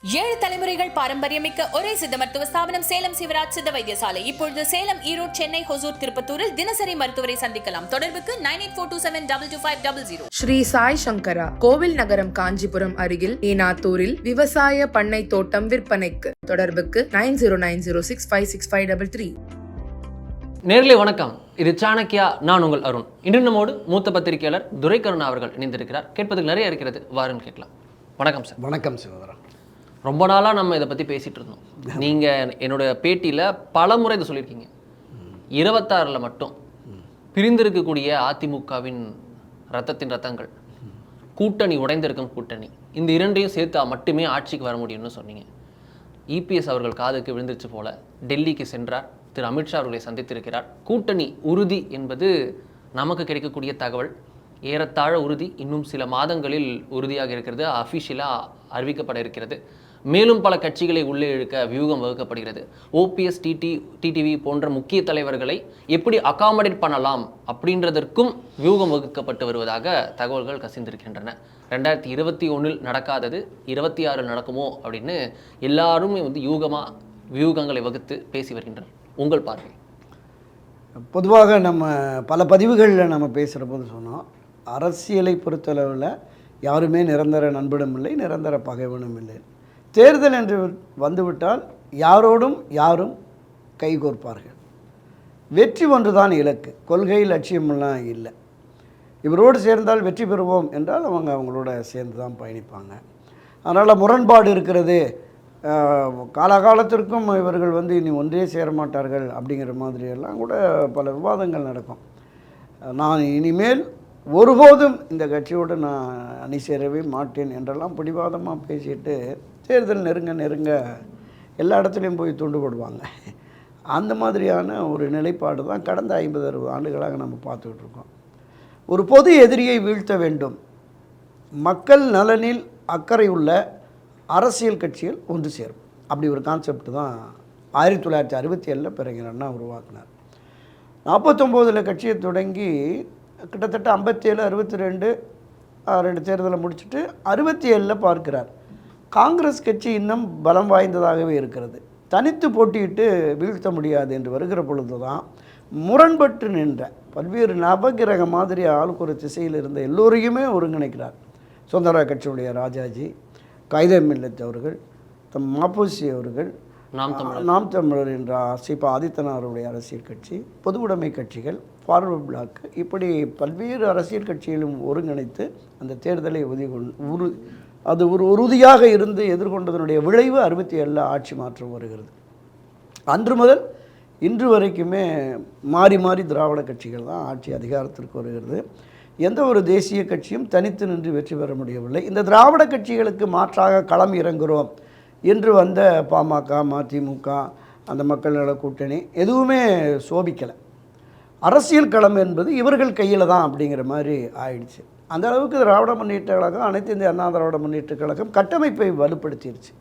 ஏழு தலைமுறைகள் பாரம்பரியமிக்க ஒரே சித்த மருத்துவ ஸ்தாபனம் சேலம் சிவராஜ் சித்த வைத்தியசாலை. இப்பொழுது சேலம், ஈரோடு, சென்னை, ஹொசூர், திருப்பத்தூரில் தினசரி மருத்துவரை சந்திக்கலாம். தொடர்புக்கு 9842722250. ஸ்ரீ சாய் சங்கரா கோவில் நகரம் காஞ்சிபுரம் அருகில் ஏனாத்தூரில் விவசாய பண்ணை தோட்டம் விற்பனைக்கு. தொடர்புக்கு 9090656533. நேர்களே வணக்கம், இது சாணக்கியா. நான் உங்கள் அருண். இன்று நம்மோடு மூத்த பத்திரிகையாளர் துரைக்கருணா அவர்கள் இணைந்திருக்கிறார். கேட்பதுக்கு நிறைய இருக்கிறது, வாருன்னு கேட்கலாம். வணக்கம் சார். வணக்கம் சகோதரா. ரொம்ப நாளாக நம்ம இதை பற்றி பேசிகிட்டு இருந்தோம். நீங்கள் என்னோடய பேட்டியில் பல முறை இதை சொல்லியிருக்கீங்க. 26 மட்டும் பிரிந்திருக்கக்கூடிய அதிமுகவின் ரத்தத்தின் ரத்தங்கள், கூட்டணி உடைந்திருக்கும் கூட்டணி, இந்த இரண்டையும் சேர்த்தா மட்டுமே ஆட்சிக்கு வர முடியும்னு சொன்னீங்க. இபிஎஸ் அவர்கள் காதுக்கு விழுந்துருச்சு போல டெல்லிக்கு சென்றார். திரு அமித்ஷா அவர்களை சந்தித்திருக்கிறார். கூட்டணி உறுதி என்பது நமக்கு கிடைக்கக்கூடிய தகவல். ஏறத்தாழ உறுதி. இன்னும் சில மாதங்களில் உறுதியாக இருக்கிறது, அஃபிஷியலாக அறிவிக்கப்பட இருக்கிறது. மேலும் பல கட்சிகளை உள்ளே இழுக்க வியூகம் வகுக்கப்படுகிறது. ஓபிஎஸ், டிடிவி போன்ற முக்கிய தலைவர்களை எப்படி அகாமடேட் பண்ணலாம் அப்படின்றதற்கும் வியூகம் வகுக்கப்பட்டு வருவதாக தகவல்கள் கசிந்திருக்கின்றன. 2021 நடக்காதது 26 நடக்குமோ அப்படின்னு எல்லாருமே வியூகங்களை வகுத்து பேசி வருகின்றனர். உங்கள் பார்வை? பொதுவாக நம்ம பல பதிவுகளில் நம்ம பேசுகிற போது சொன்னோம், அரசியலை பொறுத்தளவில் யாருமே நிரந்தர நண்பனும் இல்லை, நிரந்தர பகைவனும் இல்லை. தேர்தல் என்று வந்துவிட்டால் யாரோடும் யாரும் கைகோர்ப்பார்கள். வெற்றி ஒன்றுதான் இலக்கு, கொள்கை லட்சியமெல்லாம் இல்லை. இவரோடு சேர்ந்தால் வெற்றி பெறுவோம் என்றால் அவங்களோட சேர்ந்து தான் பயணிப்பாங்க. அதனால் முரண்பாடு இருக்கிறது, காலகாலத்திற்கும் இவர்கள் இனி ஒன்றே சேர மாட்டார்கள் அப்படிங்கிற மாதிரியெல்லாம் கூட பல விவாதங்கள் நடக்கும். நான் இனிமேல் ஒருபோதும் இந்த கட்சியோடு நான் அணி சேரவே மாட்டேன் என்றெல்லாம் பிடிவாதமாக பேசிட்டு தேர்தல் நெருங்க எல்லா இடத்துலையும் போய் துண்டு போடுவாங்க. அந்த மாதிரியான ஒரு நிலைப்பாடு தான் கடந்த 50-60 ஆண்டுகளாக நம்ம பார்த்துக்கிட்டு இருக்கோம். ஒரு பொது எதிரியை வீழ்த்த வேண்டும், மக்கள் நலனில் அக்கறை உள்ள அரசியல் கட்சிகள் ஒன்று சேரும், அப்படி ஒரு கான்செப்ட் தான் 1967 பிறகு அண்ணா உருவாக்கினார். 49 கட்சியை தொடங்கி கிட்டத்தட்ட 57, 62 2 தேர்தலை முடிச்சுட்டு 67 பார்க்கிறார். காங்கிரஸ் கட்சி இன்னும் பலம் வாய்ந்ததாகவே இருக்கிறது, தனித்து போட்டியிட்டு வீழ்த்த முடியாது என்று வருகிற பொழுது தான் முரண்பட்டு நின்ற பல்வேறு நவகிரக மாதிரி ஆளுக்கு ஒரு திசையில் இருந்த எல்லோரையுமே ஒருங்கிணைக்கிறார். சுதந்திர கட்சியுடைய ராஜாஜி, கைதம் மில்லத் அவர்கள், மாப்போசி அவர்கள், நாம் தமிழர் என்ற சிபா ஆதித்தனாருடைய அரசியல் கட்சி, பொது உடைமை கட்சிகள், ஃபார்வர்ட் பிளாக், இப்படி பல்வேறு அரசியல் கட்சிகளும் ஒருங்கிணைத்து அந்த தேர்தலை அது ஒரு உறுதியாக இருந்து எதிர்கொண்டதனுடைய விளைவு 67 ஆட்சி மாற்றம் வருகிறது. அன்று முதல் இன்று வரைக்குமே மாறி மாறி திராவிட கட்சிகள் தான் ஆட்சி அதிகாரத்திற்கு வருகிறது. எந்த ஒரு தேசிய கட்சியும் தனித்து நின்று வெற்றி பெற முடியவில்லை. இந்த திராவிட கட்சிகளுக்கு மாற்றாக களம் இறங்குகிறோம் என்று வந்த பாமக, மதிமுக, அந்த மக்கள் நல கூட்டணி எதுவுமே சோபிக்கலை. அரசியல் களம் என்பது இவர்கள் கையில் தான் அப்படிங்கிற மாதிரி ஆயிடுச்சு. அந்த அளவுக்கு திராவிட முன்னேற்ற கழகம், அனைத்து இந்திய அண்ணா திராவிட முன்னேற்ற கழகம் கட்டமைப்பை வலுப்படுத்திடுச்சு.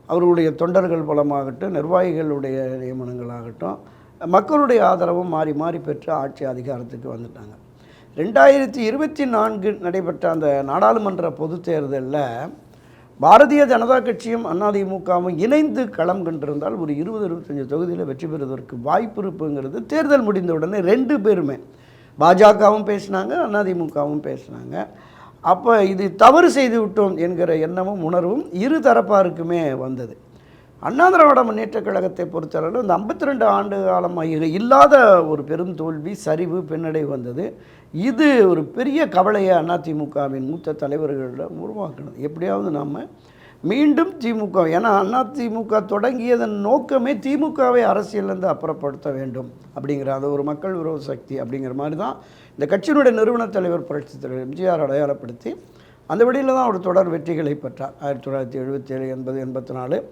அவர்களுடைய தொண்டர்கள் பலமாகட்டும், நிர்வாகிகளுடைய நியமனங்களாகட்டும், மக்களுடைய ஆதரவும் மாறி மாறி பெற்று ஆட்சி அதிகாரத்துக்கு வந்துட்டாங்க. 2024 நடைபெற்ற அந்த நாடாளுமன்ற பொது தேர்தலில் பாரதிய ஜனதா கட்சியும் அதிமுகவும் இணைந்து களம் கண்டிருந்தால் ஒரு 20-25 தொகுதியில் வெற்றி பெறுவதற்கு வாய்ப்பு இருப்புங்கிறது தேர்தல் முடிந்த உடனே 2 பேருமே, பாஜகவும் பேசினாங்க, அதிமுகவும் பேசினாங்க. அப்போ இது தவறு செய்து விட்டோம் என்கிற எண்ணமும் உணர்வும் இரு தரப்பாருக்குமே வந்தது. அண்ணா திராவிட முன்னேற்ற கழகத்தை பொறுத்தளவில் இந்த 52 ஆண்டு காலமாக இல்லாத ஒரு பெரும் தோல்வி, சரிவு, பின்னடைவு வந்தது. இது ஒரு பெரிய கவலையை அதிமுகவின் மூத்த தலைவர்களிடம் உருவாக்கினது. எப்படியாவது நாம் மீண்டும் திமுக, ஏன்னா அதிமுக தொடங்கியதன் நோக்கமே திமுகவை அரசியலேருந்து அப்புறப்படுத்த வேண்டும் அப்படிங்கிற அது ஒரு மக்கள் விரோத சக்தி அப்படிங்கிற மாதிரி தான் இந்த கட்சியினுடைய நிறுவன தலைவர் புரட்சித் தலைவர் எம்ஜிஆர் அடையாளப்படுத்தி அந்த வழியில் தான் ஒரு தொடர் வெற்றிகளை பெற்றார். 1977, 80, 84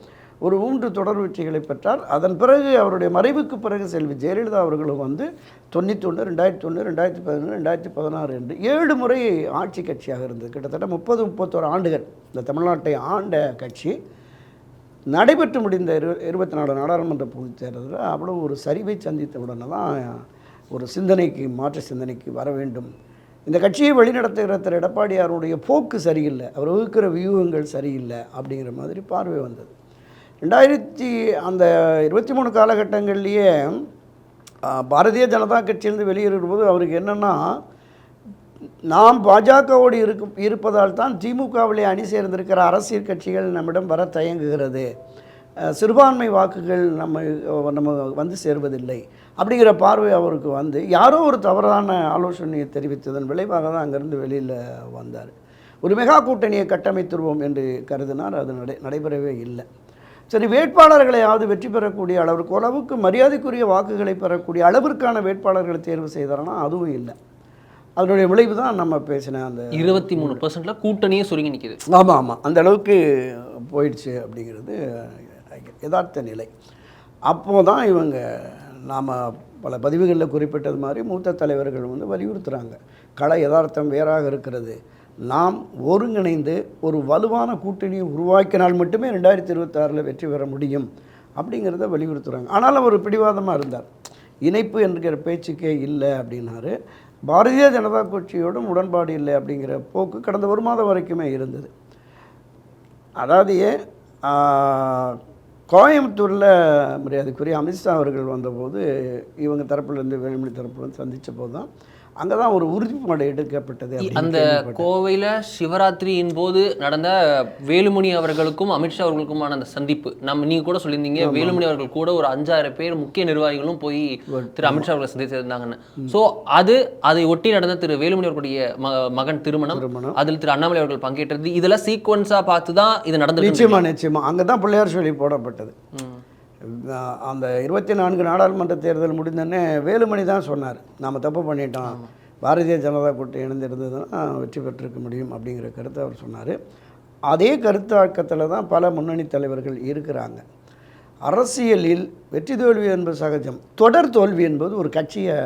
ஒரு 3 தொடர் வெற்றிகளை பெற்றார். அதன் பிறகு அவருடைய மறைவுக்கு பிறகு செல்வி ஜெயலலிதா அவர்களும் 91, 2001, 2011, 2016 என்று 7 முறை ஆட்சி கட்சியாக இருந்தது. கிட்டத்தட்ட 30-31 ஆண்டுகள் இந்த தமிழ்நாட்டை ஆண்ட கட்சி. நடைபெற்று முடிந்த 24 நாடாளுமன்ற பொதுத் தேர்தலில் அவ்வளோ ஒரு சரிவை சந்தித்த உடனே தான் ஒரு சிந்தனைக்கு, மாற்று சிந்தனைக்கு வர வேண்டும், இந்த கட்சியை வழிநடத்துகிற திரு எடப்பாடியாருடைய போக்கு சரியில்லை, அவர் வகுக்கிற வியூகங்கள் சரியில்லை அப்படிங்கிற மாதிரி பார்வை வந்தது. 2023 காலகட்டங்கள்லேயே பாரதிய ஜனதா கட்சியிலிருந்து வெளியேறும்போது அவருக்கு என்னென்னா, நாம் பாஜகவோடு இருப்பதால் தான் திமுகவிலே அணி சேர்ந்திருக்கிற அரசியல் கட்சிகள் நம்மிடம் வர தயங்குகிறது, சிறுபான்மை வாக்குகள் நம்ம வந்து சேர்வதில்லை அப்படிங்கிற பார்வை அவருக்கு வந்து யாரோ ஒரு தவறான ஆலோசனையை தெரிவித்ததன் விளைவாக தான் அங்கேருந்து வெளியில் வந்தார். ஒரு மெகா கூட்டணியை கட்டமைத்துருவோம் என்று கருதினார். அது நடைபெறவே இல்லை. சரி, வேட்பாளர்களையாவது வெற்றி பெறக்கூடிய அளவுக்கு மரியாதைக்குரிய வாக்குகளை பெறக்கூடிய அளவிற்கான வேட்பாளர்களை தேர்வு செய்தார்னா அதுவும் இல்லை. அதனுடைய விளைவு தான் நம்ம பேசின அந்த 23% கூட்டணியே சுருங்கி நிற்கிது. ஆமாம், அந்த அளவுக்கு போயிடுச்சு அப்படிங்கிறது யதார்த்த நிலை. அப்போது தான் இவங்க நாம் பல பதிவுகளில் குறிப்பிட்டது மாதிரி மூத்த தலைவர்கள் வந்து வலியுறுத்துகிறாங்க, கள யதார்த்தம் வேறாக இருக்கிறது, நாம் ஒருங்கிணைந்து ஒரு வலுவான கூட்டணியை உருவாக்கினால் மட்டுமே 2026 வெற்றி பெற முடியும் அப்படிங்கிறத வலியுறுத்துகிறாங்க. ஆனால் அவர் பிடிவாதமாக இருந்தார். இணைப்பு என்கிற பேச்சுக்கே இல்லை அப்படின்னாரு. பாரதிய ஜனதா கட்சியோடும் உடன்பாடு இல்லை அப்படிங்கிற போக்கு கடந்த ஒரு மாதம் வரைக்குமே இருந்தது. அதாவது கோயம்புத்தூரில் மரியாதைக்குரிய அமித்ஷா அவர்கள் வந்தபோது இவங்க தரப்புலேருந்து வேலுமணி தரப்புலேருந்து சந்தித்த போது தான் அங்கே தான் ஒரு உறுதிப்பாடு எடுக்கப்பட்டது. அந்த கோவையில் சிவராத்திரியின் போது நடந்த வேலுமணி அவர்களுக்கும் அமித்ஷா அவர்களுக்குமான அந்த சந்திப்பு, நீங்கள் கூட சொல்லியிருந்தீங்க, வேலுமணி அவர்கள் கூட ஒரு 5,000 பேர் முக்கிய நிர்வாகிகளும் போய் திரு அமித்ஷா அவர்களை சந்தித்திருந்தாங்கன்னு. ஸோ அதை ஒட்டி நடந்த திரு வேலுமணி அவர்களுடைய மகன் திருமணம், அதில் திரு அண்ணாமலை அவர்கள் பங்கேற்றது, இதெல்லாம் சீக்வன்ஸாக பார்த்து தான் இது நடந்தது. நிச்சயமாக அங்கே தான் பிள்ளையார் சொல்லி போடப்பட்டது. அந்த 24 நாடாளுமன்ற தேர்தல் முடிந்தோடனே வேலுமணி தான் சொன்னார், நாம் தப்பு பண்ணிட்டோம், பாரதிய ஜனதா கூட்டணி இணைந்திருந்ததுன்னா வெற்றி பெற்றிருக்க முடியும் அப்படிங்கிற கருத்தை அவர் சொன்னார். அதே கருத்தாக்கத்தில் தான் பல முன்னணி தலைவர்கள் இருக்கிறாங்க. அரசியலில் வெற்றி தோல்வி என்பது சகஜம், தொடர் தோல்வி என்பது ஒரு கட்சியை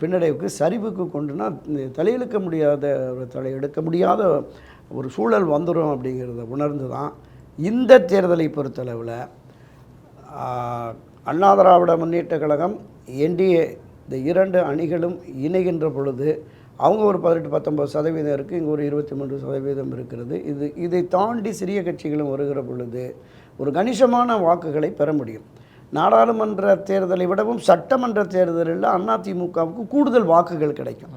பின்னடைவுக்கு சரிவுக்கு கொண்டுனா தலையெடுக்க முடியாத ஒரு சூழல் வந்துடும் அப்படிங்கிறத உணர்ந்து தான் இந்த தேர்தலை பொறுத்தளவில் அண்ணா திராவிட முன்னேற்ற கழகம் என்டிஏ இந்த 2 அணிகளும் இணைகின்ற பொழுது அவங்க ஒரு 18-19% இருக்குது, இங்கே ஒரு 23% இருக்கிறது. இதை தாண்டி சிறிய கட்சிகளும் வருகிற பொழுது ஒரு கணிசமான வாக்குகளை பெற முடியும். நாடாளுமன்ற தேர்தலை விடவும் சட்டமன்ற தேர்தலில் அதிமுகவுக்கு கூடுதல் வாக்குகள் கிடைக்கும்.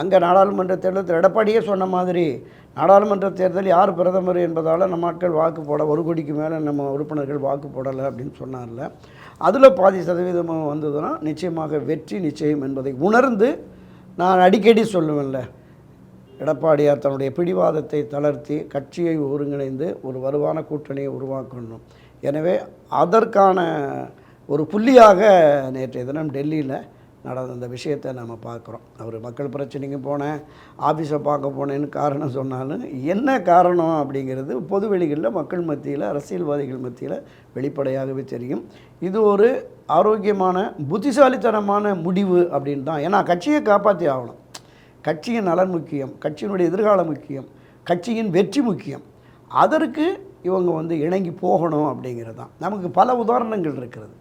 அங்கே நாடாளுமன்ற தேர்தல் எடப்பாடியே சொன்ன மாதிரி நாடாளுமன்ற தேர்தல் யார் பிரதமர் என்பதால் நம்ம ஆட்கள் வாக்கு போட 1 கோடிக்கு மேலே நம்ம உறுப்பினர்கள் வாக்கு போடலை அப்படின்னு சொன்னார்ல, அதில் 0.5% வந்ததுன்னா நிச்சயமாக வெற்றி நிச்சயம் என்பதை உணர்ந்து நான் அடிக்கடி சொல்லுவேன்ல, எடப்பாடியார் தன்னுடைய பிடிவாதத்தை தளர்த்தி கட்சியை ஒருங்கிணைந்து ஒரு வலுவான கூட்டணியை உருவாக்கணும். எனவே அதற்கான ஒரு புள்ளியாக நேற்றைய தினம் டெல்லியில் நடந்த அந்த விஷயத்தை நம்ம பார்க்குறோம். அவர் மக்கள் பிரச்சனைக்கு போனேன், ஆஃபீஸை பார்க்க போனேன்னு காரணம் சொன்னாலும் என்ன காரணம் அப்படிங்கிறது பொது வெளிகளில் மக்கள் மத்தியில் அரசியல்வாதிகள் மத்தியில் வெளிப்படையாகவே தெரியும். இது ஒரு ஆரோக்கியமான புத்திசாலித்தனமான முடிவு அப்படின்னு தான். ஏன்னா கட்சியை காப்பாற்றி ஆகணும், கட்சியின் நலன் முக்கியம், கட்சியினுடைய எதிர்காலம் முக்கியம், கட்சியின் வெற்றி முக்கியம். அதற்கு இவங்க வந்து இணங்கி போகணும் அப்படிங்கிறது தான். நமக்கு பல உதாரணங்கள் இருக்கிறது.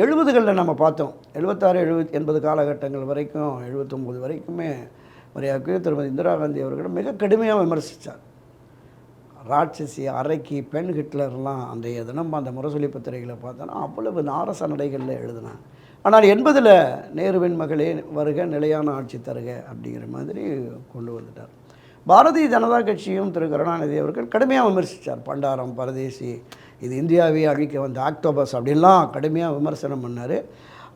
70களில் நம்ம பார்த்தோம், 76, 80 காலகட்டங்கள் வரைக்கும் 79 வரைக்குமே மரியாதைக்குரிய திருமதி இந்திரா காந்தி அவர்கள் மிக கடுமையாக விமர்சித்தார். ராட்சசி, அரக்கி, பெண் ஹிட்லர்லாம் அன்றைய தினம் அந்த முரசொலி பத்திரிகையில் பார்த்தோன்னா அவ்வளவு நாரச நடைகளில் எழுதினாங்க. ஆனால் 80ல் நேருவின் மகளே வருக, நிலையான ஆட்சி தருக அப்படிங்கிற மாதிரி கொண்டு வந்துட்டார். பாரதிய ஜனதா கட்சியும் திரு கருணாநிதி அவர்கள் கடுமையாக விமர்சித்தார். பண்டாரம், பரதேசி, இது இந்தியாவை அழிக்க வந்த ஆக்டோபஸ் அப்படின்லாம் கடுமையாக விமர்சனம் பண்ணார்.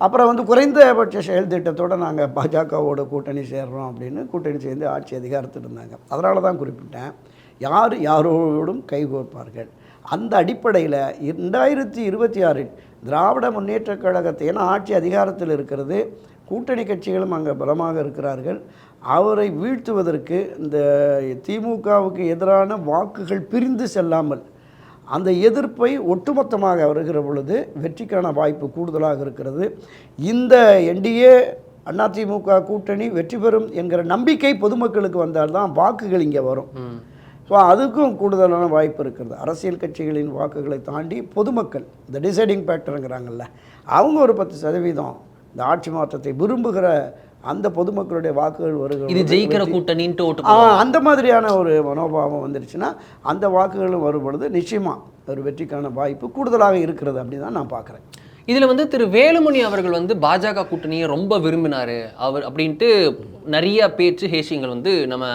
அப்புறம் வந்து குறைந்தபட்ச செயல் திட்டத்தோடு நாங்கள் பாஜகவோட கூட்டணி சேர்றோம் அப்படின்னு கூட்டணி சேர்ந்து ஆட்சி அதிகாரத்தில் இருந்தாங்க. அதனால தான் குறிப்பிட்டேன், யார் யாரோடும் கைகோர்ப்பார்கள். அந்த அடிப்படையில் 2026 திராவிட முன்னேற்ற கழகத்தை, ஏன்னா ஆட்சி அதிகாரத்தில் இருக்கிறது, கூட்டணி கட்சிகளும் அங்கே பலமாக இருக்கிறார்கள், அவரை வீழ்த்துவதற்கு இந்த திமுகவுக்கு எதிரான வாக்குகள் பிரிந்து செல்லாமல் அந்த எதிர்ப்பை ஒட்டுமொத்தமாக வருகிற பொழுது வெற்றிக்கான வாய்ப்பு கூடுதலாக இருக்கிறது. இந்த என்டிஏ அதிமுக கூட்டணி வெற்றி பெறும் என்கிற நம்பிக்கை பொதுமக்களுக்கு வந்தால்தான் வாக்குகள் இங்கே வரும். ஸோ அதுக்கும் கூடுதலான வாய்ப்பு இருக்கிறது. அரசியல் கட்சிகளின் வாக்குகளை தாண்டி பொதுமக்கள், இந்த டிசைடிங் ஃபேக்டருங்கிறாங்கல்ல, அவங்க ஒரு 10% இந்த ஆட்சி மாற்றத்தை விரும்புகிற அந்த பொதுமக்களுடைய வாக்குகள் வருகிறது. இது ஜெயிக்கிற கூட்டணின்ட்டு ஓட்டு அந்த மாதிரியான ஒரு மனோபாவம் வந்துருச்சுன்னா அந்த வாக்குகளும் வரும் பொழுது நிச்சயமாக ஒரு வெற்றிக்கான வாய்ப்பு கூடுதலாக இருக்கிறது அப்படி தான் நான் பார்க்குறேன். இதில் வந்து திரு வேலுமணி அவர்கள் வந்து பாஜக கூட்டணியை ரொம்ப விரும்பினார் அவர் அப்படின்ட்டு நிறைய பேச்சு ஹேஷியங்கள் வந்து நம்ம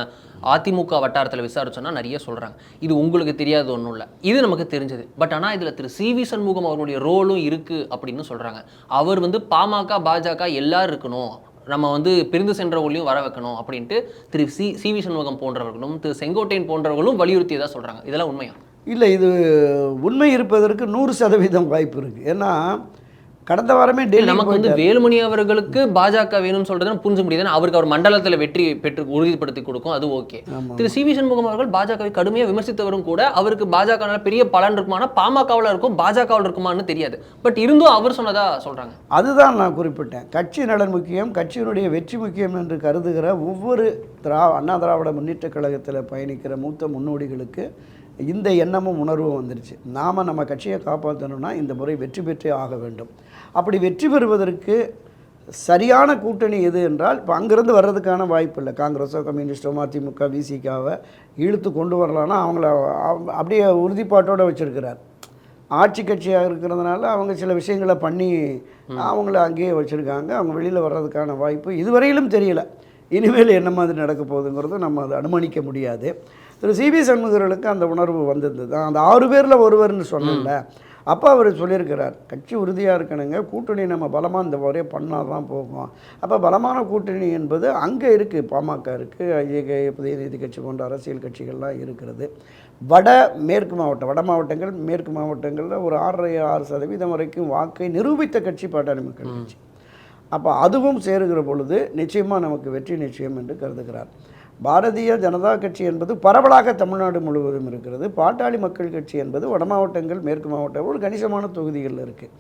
அதிமுக வட்டாரத்தில் விசாரிச்சோன்னா நிறைய சொல்கிறாங்க. இது உங்களுக்கு தெரியாது ஒன்றும் இல்லை, இது நமக்கு தெரிஞ்சது. பட் ஆனால் இதில் திரு சி.வி. சண்முகம் அவர்களுடைய ரோலும் இருக்குது அப்படின்னு சொல்கிறாங்க. அவர் வந்து பாமக பாஜக எல்லாரும் இருக்கணும், நம்ம வந்து பிரிந்து சென்றவர்களையும் வர வைக்கணும் அப்படின்ட்டு திரு சி.வி. சண்முகம் போன்றவர்களும் திரு செங்கோட்டையன் போன்றவர்களும் வலியுறுத்தியதாக சொல்கிறாங்க. இதெல்லாம் உண்மையா? இல்லை, இது உண்மை இருப்பதற்கு 100% வாய்ப்பு இருக்குது. ஏன்னா கடந்த வாரமே டெல்லி நமக்கு வந்து வேலுமணி அவர்களுக்கு பாஜக வேணும்னு சொல்றது புரிஞ்சு முடியுது. அவருக்கு அவர் மண்டலத்தில் வெற்றி பெற்று உறுதிப்படுத்தி கொடுக்கும், அது ஓகே. திரு சி.வி. சண்முகம் அவர்கள் பாஜகவை கடுமையாக விமர்சித்தவரும் கூட அவருக்கு பாஜக பெரிய பலன் இருக்குமானா பாமகவில் இருக்கும் பாஜகவில் இருக்குமான்னு தெரியாது. பட் இருந்தும் அவர் சொன்னதா சொல்றாங்க. அதுதான் நான் குறிப்பிட்டேன். கட்சி நலன் முக்கியம், கட்சியினுடைய வெற்றி முக்கியம் என்று கருதுகிற ஒவ்வொரு அண்ணா திராவிட முன்னேற்ற கழகத்தில் பயணிக்கிற மூத்த முன்னோடிகளுக்கு இந்த எண்ணமும் உணர்வும் வந்துருச்சு. நாம் நம்ம கட்சியை காப்பாற்றணும்னா இந்த முறை வெற்றி பெற்றே ஆக வேண்டும். அப்படி வெற்றி பெறுவதற்கு சரியான கூட்டணி எது என்றால் இப்போ அங்கேருந்து வர்றதுக்கான வாய்ப்பு இல்லை. காங்கிரஸோ கம்யூனிஸ்டோ அதிமுக விசிகாவை இழுத்து கொண்டு வரலான்னா அவங்கள அப்படியே உறுதிப்பாட்டோடு வச்சுருக்கிறார். ஆட்சி கட்சியாக இருக்கிறதுனால அவங்க சில விஷயங்களை பண்ணி அவங்கள அங்கேயே வச்சுருக்காங்க. அவங்க வெளியில் வர்றதுக்கான வாய்ப்பு இதுவரையிலும் தெரியல. இனிமேல் என்ன மாதிரி நடக்க போகுதுங்கிறது நம்ம அதை அனுமானிக்க முடியாது. திரு சி.வி. சண்முகர்களுக்கு அந்த உணர்வு வந்திருந்தது. அந்த 6 பேரில் ஒருவர்னு சொன்னல, அப்போ அவர் சொல்லியிருக்கிறார், கட்சி உறுதியாக இருக்கணுங்க, கூட்டணி நம்ம பலமாக இந்த முறையே பண்ணால் தான் போகும். அப்போ பலமான கூட்டணி என்பது அங்கே இருக்குது. பாமக இருக்குது, ஐஏகே, புதிய நீதி கட்சி போன்ற அரசியல் கட்சிகள்லாம் இருக்கிறது. மேற்கு மாவட்டம், வட மாவட்டங்கள், மேற்கு மாவட்டங்களில் ஒரு 6.6% வரைக்கும் வாக்கை நிரூபித்த கட்சி பாட்டாளி மக்கள் கட்சி. அப்போ அதுவும் சேருகிற பொழுது நிச்சயமாக நமக்கு வெற்றி நிச்சயம் என்று கருதுகிறார். பாரதிய ஜனதா கட்சி என்பது பரவலாக தமிழ்நாடு முழுவதும் இருக்கிறது. பாட்டாளி மக்கள் கட்சி என்பது வட மாவட்டங்கள், மேற்கு மாவட்டம், ஒரு கணிசமான தொகுதிகளில் இருக்குது.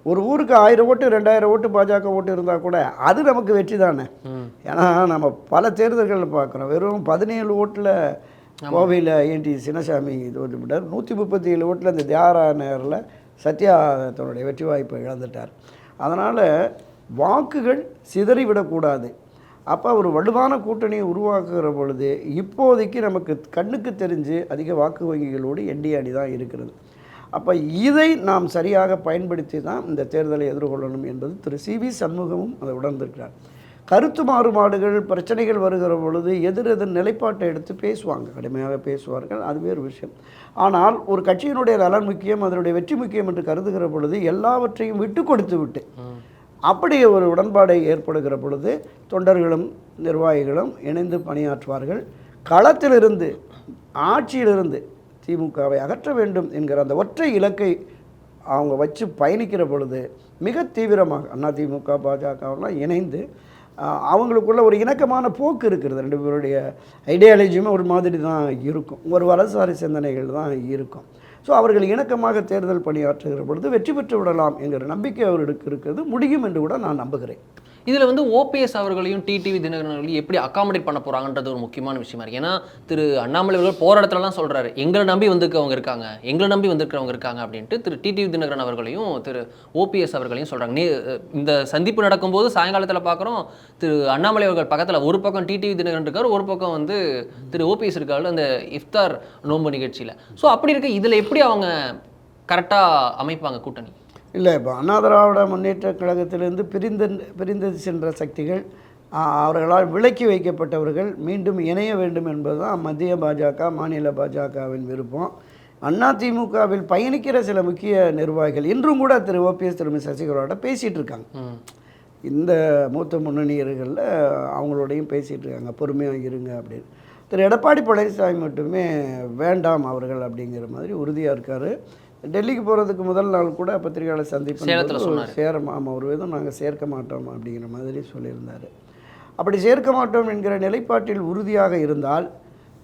ஒரு ஊருக்கு 1000 ஓட்டு 2000 ஓட்டு பாஜக ஓட்டு இருந்தால் கூட அது நமக்கு வெற்றி தானே. ஏன்னா நம்ம பல தேர்தல்களில் பார்க்குறோம், வெறும் 17 ஓட்டில் கோவையில் ஏன்டி சின்னசாமி தோற்று விட்டார், 137 ஓட்டில் இந்த தியாகரா நகரில் சத்யா தன்னுடைய வெற்றி வாய்ப்பை இழந்துட்டார். அதனால் வாக்குகள் சிதறிவிடக்கூடாது. அப்போ ஒரு வலுவான கூட்டணியை உருவாக்குகிற பொழுது இப்போதைக்கு நமக்கு கண்ணுக்கு தெரிஞ்சு அதிக வாக்கு வங்கிகளோடு என்டிஏ அணி தான் இருக்கிறது. அப்போ இதை நாம் சரியாக பயன்படுத்தி தான் இந்த தேர்தலை எதிர்கொள்ளணும் என்பது திரு சி.வி. சண்முகமும் அதை உணர்ந்திருக்கிறார். கருத்து மாறுபாடுகள் பிரச்சனைகள் வருகிற பொழுது எதிர் நிலைப்பாட்டை எடுத்து பேசுவாங்க, கடுமையாக பேசுவார்கள், அது வேறு விஷயம். ஆனால் ஒரு கட்சியினுடைய நலன் முக்கியம், அதனுடைய வெற்றி முக்கியம் என்று கருதுகிற பொழுது எல்லாவற்றையும் விட்டு கொடுத்து விட்டு அப்படி ஒரு உடன்பாடை ஏற்படுகிற பொழுது தொண்டர்களும் நிர்வாகிகளும் இணைந்து பணியாற்றுவார்கள். களத்திலிருந்து ஆட்சியிலிருந்து திமுகவை அகற்ற வேண்டும் என்கிற அந்த ஒற்றை இலக்கை அவங்க வச்சு பயணிக்கிற பொழுது மிக தீவிரமாக அதிமுக பாஜகவெல்லாம் இணைந்து அவங்களுக்குள்ள ஒரு இணக்கமான போக்கு இருக்கிறது. 2 பேருடைய ஐடியாலஜியுமே ஒரு மாதிரி தான் இருக்கும், ஒரு வலதுசாரி சிந்தனைகள் தான் இருக்கும். ஸோ அவர்கள் இணக்கமாக தேர்தல் பணியாற்றுகிற பொழுது வெற்றி பெற்று விடலாம் என்கிற நம்பிக்கை அவர்களுக்கு இருக்கிறது, முடியும் என்று கூட நான் நம்புகிறேன். இதில் வந்து ஓபிஎஸ் அவர்களையும் டிடிவி தினகரன் அவர்களையும் எப்படி அகாமடேட் பண்ண போகிறாங்கன்றது ஒரு முக்கியமான விஷயமா இருக்குது. ஏன்னா திரு அண்ணாமலை அவர்கள் போகிற இடத்துலலாம் சொல்கிறாரு, எங்களை நம்பி வந்திருக்கவங்க இருக்காங்க, எங்களை நம்பி வந்திருக்கிறவங்க இருக்காங்க அப்படின்ட்டு திரு டிடிவி தினகரன் அவர்களையும் திரு ஓபிஎஸ் அவர்களையும் சொல்கிறாங்க. இந்த சந்திப்பு நடக்கும்போது சாயங்காலத்தில் பார்க்குறோம், திரு அண்ணாமலை அவர்கள் பக்கத்தில் ஒரு பக்கம் டிடிவி தினகரன் இருக்கார், ஒரு பக்கம் வந்து திரு ஓபிஎஸ் இருக்காரு அந்த இஃப்தார் நோன்பு நிகழ்ச்சியில். ஸோ அப்படி இருக்க இதில் எப்படி அவங்க கரெக்டாக அமைப்பாங்க கூட்டணி? இல்லை, இப்போ அண்ணா திராவிட முன்னேற்ற கழகத்திலிருந்து பிரிந்து சென்ற சக்திகள், அவர்களால் விலக்கி வைக்கப்பட்டவர்கள் மீண்டும் இணைய வேண்டும் என்பது தான் மத்திய பாஜக, மாநில பாஜகவின் விருப்பம். அதிமுகவில் பயணிக்கிற சில முக்கிய நிர்வாகிகள் இன்றும் கூட திரு ஓபிஎஸ் திருமதி சசிகலாவோட பேசிகிட்டு இருக்காங்க. இந்த மூத்த முன்னணியர்களில் அவங்களோடையும் பேசிகிட்டு இருக்காங்க, பொறுமையாக இருங்க அப்படின்னு. திரு எடப்பாடி பழனிசாமி மட்டுமே வேண்டாம் அவர்கள் அப்படிங்கிற மாதிரி உறுதியாக இருக்கார். டெல்லிக்கு போகிறதுக்கு முதல் நாள் கூட பத்திரிகையாளர் சந்திப்பு ஒரு விதம் நாங்கள் சேர்க்க மாட்டோம் அப்படிங்கிற மாதிரி சொல்லியிருந்தார். அப்படி சேர்க்க மாட்டோம் என்கிற நிலைப்பாட்டில் உறுதியாக இருந்தால்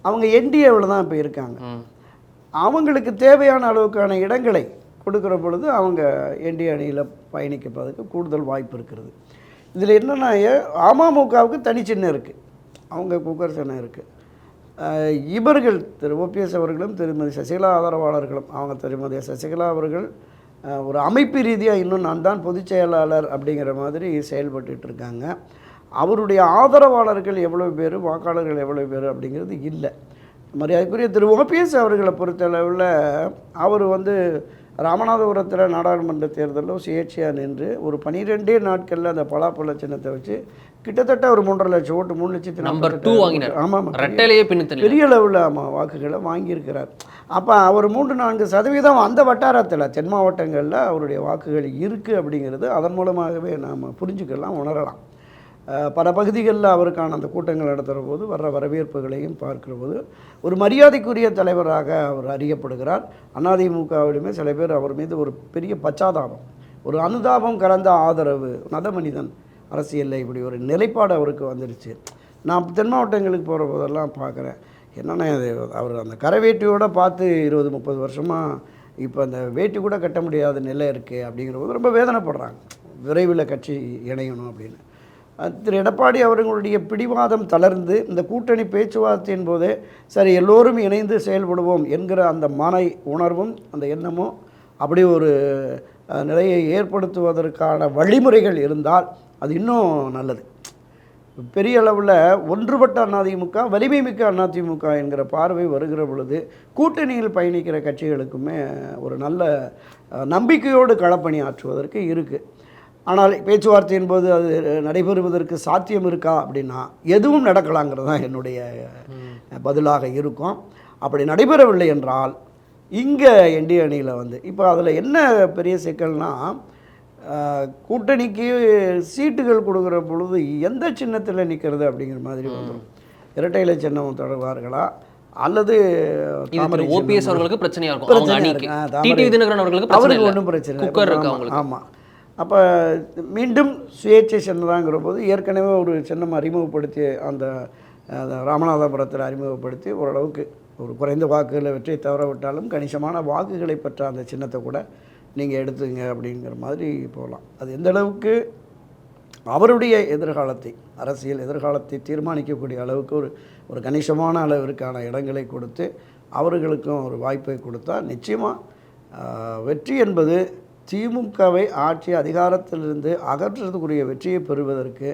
அவங்க என்டிஏவில் தான் இப்போ இருக்காங்க. அவங்களுக்கு தேவையான அளவுக்கான இடங்களை கொடுக்குற பொழுது அவங்க என்டிஏ அணியில் பயணிக்கிறதுக்கு கூடுதல் வாய்ப்பு இருக்கிறது. இதில் என்னென்னா அமமுகவுக்கு தனி சின்னம் இருக்குது, அவங்க குக்கர் சின்னம் இருக்குது. இவர்கள் திரு ஓபிஎஸ் அவர்களும் திருமதி சசிகலா ஆதரவாளர்களும், அவங்க திருமதி சசிகலா அவர்கள் ஒரு அமைப்பு ரீதியாக இன்னும் நான் தான் பொதுச் செயலாளர் அப்படிங்கிற மாதிரி செயல்பட்டு இருக்காங்க. அவருடைய ஆதரவாளர்கள் எவ்வளோ பேர், வாக்காளர்கள் எவ்வளோ பேர் அப்படிங்கிறது இல்லை. மரியாதைக்குரிய திரு ஓபிஎஸ் அவர்களை பொறுத்தளவில் அவர் வந்து ராமநாதபுரத்தில் நாடாளுமன்ற தேர்தலில் சுயேட்சையாக நின்று ஒரு 12 நாட்களில் அந்த பலாப்பழ சின்னத்தை வச்சு கிட்டத்தட்ட ஒரு 3.5 லட்சம் ஓட்டு, 3,40,000 நம்பர் 2 வாங்கினார். ஆமாம், ரெட்டையிலேயே பின்னுத்தள்ளி பெரிய அளவில் வாக்குகளை வாங்கியிருக்கிறார். அப்போ அவர் 3-4% அந்த வட்டாரத்தில் தென் மாவட்டங்களில் அவருடைய வாக்குகள் இருக்குது அப்படிங்கிறது அதன் மூலமாகவே நாம் புரிஞ்சுக்கலாம், உணரலாம். பல பகுதிகளில் அவருக்கான அந்த கூட்டங்கள் நடத்துகிற போது வர்ற வரவேற்புகளையும் பார்க்குற போது ஒரு மரியாதைக்குரிய தலைவராக அவர் அறியப்படுகிறார். அதிமுகவிலுமே சில பேர் அவர் மீது ஒரு பெரிய பச்சாதாபம், ஒரு அனுதாபம் கலந்த ஆதரவு, நத மனிதன் அரசியலில் இப்படி ஒரு நிலைப்பாடு அவருக்கு வந்துடுச்சு. நான் தென் மாவட்டங்களுக்கு போகிற போதெல்லாம் பார்க்குறேன், என்னென்னா அது அவர் அந்த கரை வேட்டியோடு பார்த்து 20-30 வருஷமாக இப்போ அந்த வேட்டி கூட கட்ட முடியாத நிலை இருக்குது அப்படிங்கிற போது ரொம்ப வேதனைப்படுறாங்க. விரைவில் கட்சி இணையணும் அப்படின்னு. திரு எடப்பாடி அவர்களுடைய பிடிவாதம் தளர்ந்து இந்த கூட்டணி பேச்சுவார்த்தையின் போதே சரி எல்லோரும் இணைந்து செயல்படுவோம் என்கிற அந்த மன உணர்வும் அந்த எண்ணமும் அப்படி ஒரு நிலையை ஏற்படுத்துவதற்கான வழிமுறைகள் இருந்தால் அது இன்னும் நல்லது. பெரிய அளவில் ஒன்றுபட்ட அதிமுக, வலிமை மிக்க அதிமுக என்கிற பார்வை வருகிற பொழுது கூட்டணியில் பயணிக்கிற கட்சிகளுக்குமே ஒரு நல்ல நம்பிக்கையோடு களப்பணி ஆற்றுவதற்கு இருக்குது. ஆனால் பேச்சுவார்த்தையின் போது அது நடைபெறுவதற்கு சாத்தியம் இருக்கா அப்படின்னா எதுவும் நடக்கலாங்கிறது தான் என்னுடைய பதிலாக இருக்கும். அப்படி நடைபெறவில்லை என்றால் இங்கே என்டிஏ அணியில் வந்து இப்போ அதில் என்ன பெரிய சிக்கல்னால், கூட்டணிக்கு சீட்டுகள் கொடுக்குற பொழுது எந்த சின்னத்தில் நிற்கிறது அப்படிங்கிற மாதிரி வந்துடும். இரட்டை இலை சின்னம் தொடர்வார்களா அல்லது ஓபிஎஸ் அவர்களுக்கு பிரச்சனையாக இருக்கும், அவருக்கு ஒன்றும் பிரச்சனை இல்லை. ஆமாம், அப்போ மீண்டும் சுயேட்சை சின்னதாங்கிற போது ஏற்கனவே ஒரு சின்னம் அறிமுகப்படுத்தி அந்த ராமநாதபுரத்தில் அறிமுகப்படுத்தி ஓரளவுக்கு ஒரு குறைந்த வாக்குகளை வெற்றி தவற விட்டாலும் கணிசமான வாக்குகளை பெற்ற அந்த சின்னத்தை கூட நீங்கள் எடுத்துங்க அப்படிங்கிற மாதிரி போகலாம். அது எந்த அளவுக்கு அவருடைய எதிர்காலத்தை, அரசியல் எதிர்காலத்தை தீர்மானிக்கக்கூடிய அளவுக்கு ஒரு கணிசமான அளவிற்கான இடங்களை கொடுத்து அவர்களுக்கும் ஒரு வாய்ப்பை கொடுத்தா நிச்சயமாக வெற்றி என்பது திமுகவை ஆட்சி அதிகாரத்திலிருந்து அகற்றுறதுக்குரிய வெற்றியை பெறுவதற்கு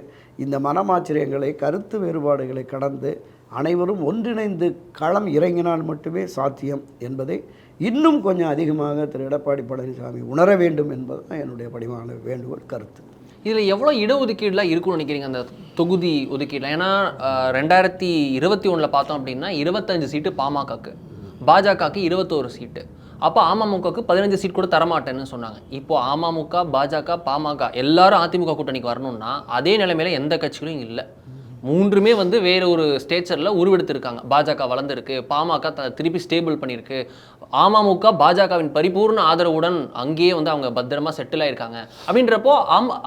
இந்த மனமாச்சரியங்களை, கருத்து வேறுபாடுகளை கடந்து அனைவரும் ஒன்றிணைந்து களம் இறங்கினால் மட்டுமே சாத்தியம் என்பதை இன்னும் கொஞ்சம் அதிகமாக திரு எடப்பாடி பழனிசாமி உணர வேண்டும் என்பது தான் என்னுடைய படிமான வேண்டுகோள், கருத்து. இதில் எவ்வளோ இடஒதுக்கீடுலாம் இருக்குன்னு நினைக்கிறீங்க அந்த தொகுதி ஒதுக்கீடுலாம்? ஏன்னா 2021 பார்த்தோம் அப்படின்னா 25 சீட்டு பாமகக்கு, பாஜகவுக்கு 21 சீட்டு. அப்போ அமமுகவுக்கு 15 சீட் கூட தரமாட்டேன்னு சொன்னாங்க. இப்போ அமமுக, பாஜக, பாமக எல்லாரும் அதிமுக கூட்டணிக்கு வரணும்னா அதே நிலைமையில எந்த கட்சிகளும் இல்லை. மூன்றுமே வந்து வேறு ஒரு ஸ்டேச்சரில் உருவெடுத்திருக்காங்க. பாஜக வளர்ந்துருக்கு, பாமக திருப்பி ஸ்டேபிள் பண்ணியிருக்கு, அமமுக பாஜகவின் பரிபூர்ண ஆதரவுடன் அங்கேயே வந்து அவங்க பத்திரமா செட்டில் ஆயிருக்காங்க. அப்படின்றப்போ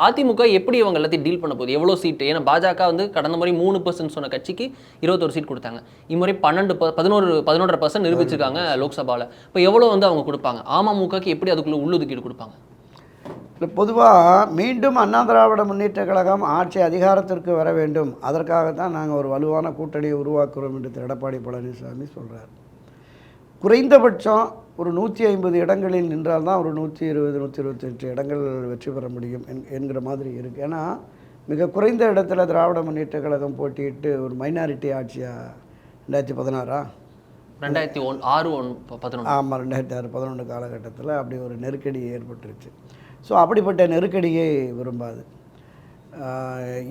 அதிமுக எப்படி இவங்க எல்லாத்தையும் டீல் பண்ண போகுது? எவ்வளோ சீட்டு? ஏன்னா பாஜக வந்து கடந்த முறை 3% சொன்ன கட்சிக்கு 21 சீட் கொடுத்தாங்க. இம்முறை 11.5% நிரூபிச்சிருக்காங்க லோக்சபாவில். இப்போ எவ்வளோ வந்து அவங்க கொடுப்பாங்க? அமமுகக்கு எப்படி அதுக்குள்ளே உள்ளுதுக்கீடு கொடுப்பாங்க? பொதுவாக மீண்டும் அண்ணா திராவிட முன்னேற்ற கழகம் ஆட்சி அதிகாரத்திற்கு வர வேண்டும், அதற்காகத்தான் நாங்கள் ஒரு வலுவான கூட்டணியை உருவாக்குறோம் என்று திரு எடப்பாடி பழனிசாமி சொல்கிறார். குறைந்தபட்சம் ஒரு 150 இடங்களில் நின்றால்தான் ஒரு 120-128 இடங்கள் வெற்றி பெற முடியும் என்கிற மாதிரி இருக்குது. ஏன்னா மிக குறைந்த இடத்துல திராவிட முன்னேற்ற கழகம் போட்டியிட்டு ஒரு மைனாரிட்டி ஆட்சியாக 2016 ஆமாம் 2006-11 காலகட்டத்தில் அப்படி ஒரு நெருக்கடி ஏற்பட்டுருச்சு. ஸோ அப்படிப்பட்ட நெருக்கடியை விரும்பாது.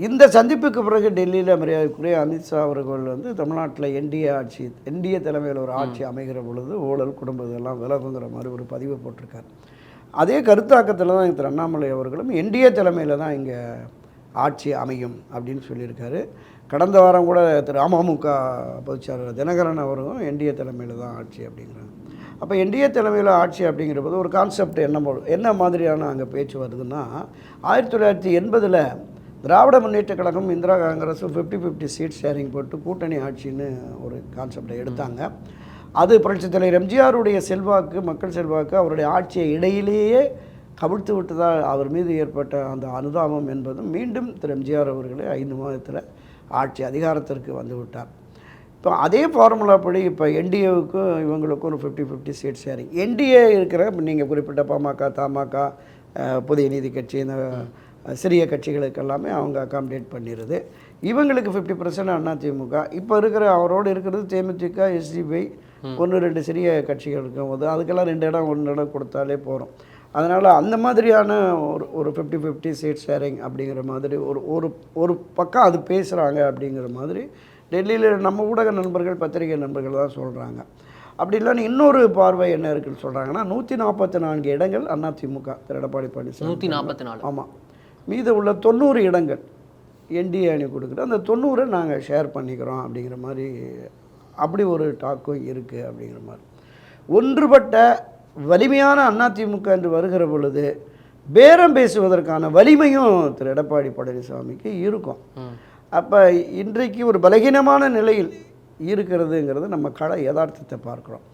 இந்த சந்திப்புக்கு பிறகு டெல்லியில் மரியாதைக்குரிய அமித்ஷா அவர்கள் வந்து தமிழ்நாட்டில் என்டிஏ தலைமையில் ஒரு ஆட்சி அமைகிற பொழுது ஊழல், குடும்பம் இதெல்லாம் விலகுங்கிற மாதிரி ஒரு பதிவு போட்டிருக்கார். அதே கருத்தாக்கத்தில் தான் திரு அண்ணாமலை அவர்களும் என்டிஏ தலைமையில் தான் இங்கே ஆட்சி அமையும் அப்படின்னு சொல்லியிருக்காரு. கடந்த வாரம் கூட திரு அமமுக பொதுச்செயலாளர் தினகரன் அவர்களும் என்டிஏ தலைமையில் தான் ஆட்சி அப்படிங்கிறாங்க. அப்போ என்டிஏ தலைமையில் ஆட்சி அப்படிங்கிற போது ஒரு கான்செப்ட் என்ன மாதிரியான அங்கே பேச்சு வருதுன்னா, 1980 திராவிட முன்னேற்ற கழகம், இந்திரா காங்கிரஸ் 50-50 சீட் ஷேரிங் போட்டு கூட்டணி ஆட்சின்னு ஒரு கான்செப்டை எடுத்தாங்க. அது புரட்சித் தலைவர் எம்ஜிஆருடைய செல்வாக்கு, மக்கள் செல்வாக்கு அவருடைய ஆட்சியை இடையிலேயே கவிழ்த்து விட்டதால் அவர் மீது ஏற்பட்ட அந்த அனுதாபம் என்பதும் மீண்டும் திரு எம்ஜிஆர் அவர்களே 5 மாதத்தில் ஆட்சி அதிகாரத்திற்கு வந்து விட்டார். இப்போ அதே ஃபார்முலா படி இப்போ என்டிஏவுக்கும் இவங்களுக்கும் ஒரு 50-50 சீட் ஷேரிங். என்டிஏ இருக்கிற நீங்கள் குறிப்பிட்ட பாமக, தமாக, புதிய நீதி கட்சி, இந்த சிறிய கட்சிகளுக்கு எல்லாமே அவங்க அகாமடேட் பண்ணிடுது. இவங்களுக்கு 50% அதிமுக. இப்போ இருக்கிற அவரோடு இருக்கிறது தேமுதிக, எஸ்டிபிஐ, 1-2 சிறிய கட்சிகளுக்கும் போது அதுக்கெல்லாம் 2 இடம் 1 இடம் கொடுத்தாலே போகிறோம். அதனால் அந்த மாதிரியான ஒரு 50-50 சீட் ஷேரிங் அப்படிங்கிற மாதிரி ஒரு பக்கம் அது பேசுகிறாங்க அப்படிங்கிற மாதிரி டெல்லியில் நம்ம ஊடக நண்பர்கள், பத்திரிகை நண்பர்கள் தான் சொல்கிறாங்க. அப்படி இல்லைன்னு இன்னொரு பார்வை என்ன இருக்குன்னு சொல்கிறாங்கன்னா 144 இடங்கள் அதிமுக திரு எடப்பாடி பழனிசாமி 144. ஆமாம். மீத உள்ள 90 இடங்கள் என்டிஏ அணி கொடுக்குறது. அந்த 90 நாங்கள் ஷேர் பண்ணிக்கிறோம் அப்படிங்கிற மாதிரி அப்படி ஒரு டாக்கும் இருக்குது அப்படிங்கிற மாதிரி. ஒன்றுபட்ட வலிமையான அதிமுக என்று வருகிற பொழுது பேரம் பேசுவதற்கான வலிமையும் திரு எடப்பாடி பழனிசாமிக்கு இருக்கும். அப்போ இன்றைக்கு ஒரு பலகீனமான நிலையில் இருக்கிறதுங்கிறது நம்ம யதார்த்தத்தை பார்க்குறோம்.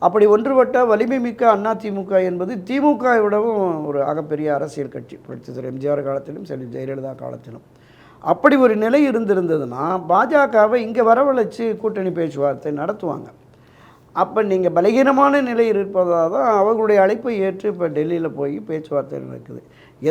அப்படி ஒன்றுபட்ட வலிமை மிக்க அதிமுக என்பது திமுகவை விடவும் ஒரு ஆகப்பெரிய அரசியல் கட்சி. புரட்சித்தலைவர் எம்ஜிஆர் காலத்திலும் சரி, ஜெயலலிதா காலத்திலும் அப்படி ஒரு நிலை இருந்திருந்ததுன்னா பாஜகவை இங்கே வரவழைச்சு கூட்டணி பேச்சுவார்த்தை நடத்துவாங்க. அப்போ நீங்கள் பலகீனமான நிலை இருப்பதாக தான் அவர்களுடைய அழைப்பை ஏற்று இப்போ டெல்லியில் போய் பேச்சுவார்த்தை நடக்குது.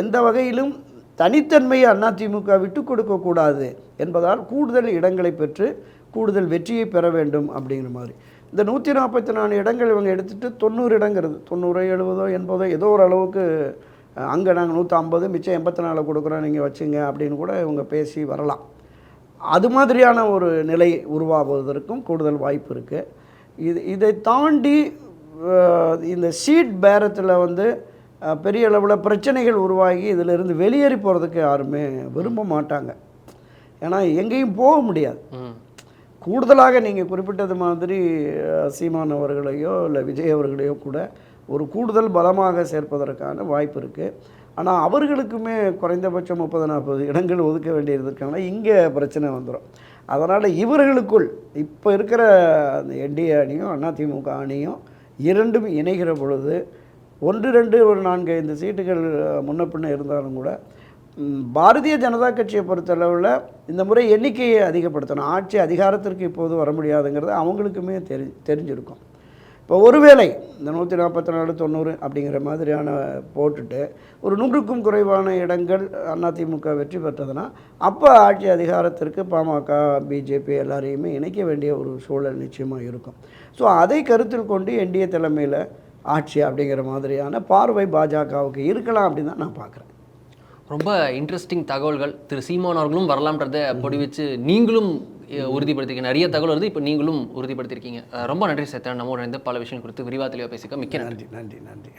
எந்த வகையிலும் தனித்தன்மையை அதிமுக விட்டு கொடுக்கக்கூடாது என்பதால் கூடுதல் இடங்களை பெற்று கூடுதல் வெற்றியை பெற வேண்டும் அப்படிங்கிற மாதிரி இந்த 144 இடங்கள் இவங்க எடுத்துகிட்டு 90 இடங்கிறது 90, 70, 80 ஏதோ ஒரு அளவுக்கு அங்கே நாங்கள் 150 மிச்சம் 84 கொடுக்குறோம் நீங்கள் வச்சுங்க அப்படின்னு கூட இவங்க பேசி வரலாம். அது மாதிரியான ஒரு நிலை உருவாகுவதற்கும் கூடுதல் வாய்ப்பு இருக்குது. இதை தாண்டி இந்த சீட் பேரத்தில் பெரிய அளவில் பிரச்சனைகள் உருவாகி இதிலிருந்து வெளியேறி போகிறதுக்கு யாருமே விரும்ப மாட்டாங்க. ஏன்னா எங்கேயும் போக முடியாது. கூடுதலாக நீங்கள் குறிப்பிட்டது மாதிரி சீமான் அவர்களையோ இல்லை விஜய் அவர்களையோ கூட ஒரு கூடுதல் பலமாக சேர்ப்பதற்கான வாய்ப்பு இருக்குது. ஆனால் அவர்களுக்குமே குறைந்தபட்சம் 30-40 இடங்கள் ஒதுக்க வேண்டியதுக்கான இங்கே பிரச்சனை வந்துடும். அதனால் இவர்களுக்குள் இப்போ இருக்கிற அந்த என்டிஏ அணியும் அதிமுக அணியும் இரண்டும் இணைகிற பொழுது 1-2 ஒரு 4-5 சீட்டுகள் முன்ன பின்ன இருந்தாலும் கூட பாரதிய ஜனதா கட்சியை பொறுத்தளவில் இந்த முறை எண்ணிக்கையை அதிகப்படுத்தணும். ஆட்சி அதிகாரத்திற்கு இப்போது வர முடியாதுங்கிறது அவங்களுக்குமே தெரிஞ்சிருக்கும். இப்போ ஒருவேளை இந்த 144, 90 அப்படிங்கிற மாதிரியான போட்டுட்டு ஒரு 100க்கும் குறைவான இடங்கள் அதிமுக வெற்றி பெற்றதுன்னா அப்போ ஆட்சி அதிகாரத்திற்கு பாமக, பிஜேபி எல்லாரையுமே இணைக்க வேண்டிய ஒரு சூழல் நிச்சயமாக இருக்கும். ஸோ அதை கருத்தில் கொண்டு என்டிஏ தலைமையில் ஆட்சி அப்படிங்கிற மாதிரியான பார்வை பாஜகவுக்கு இருக்கலாம் அப்படின்னு தான் நான் பார்க்குறேன். ரொம்ப இன்ட்ரெஸ்டிங் தகவல்கள். திரு சீமான் அவர்களும் வரலாம்ன்றதை பொடி வச்சு நீங்களும் உறுதிப்படுத்திருக்கீங்க. நிறைய தகவல் வருது, இப்போ நீங்களும் உறுதிப்படுத்தியிருக்கீங்க. ரொம்ப நன்றி சேத்தன். நம்மோட பல விஷயம் குறித்து விரிவாக தெளிவாக பேசிக்க மிக்க நன்றி. நன்றி.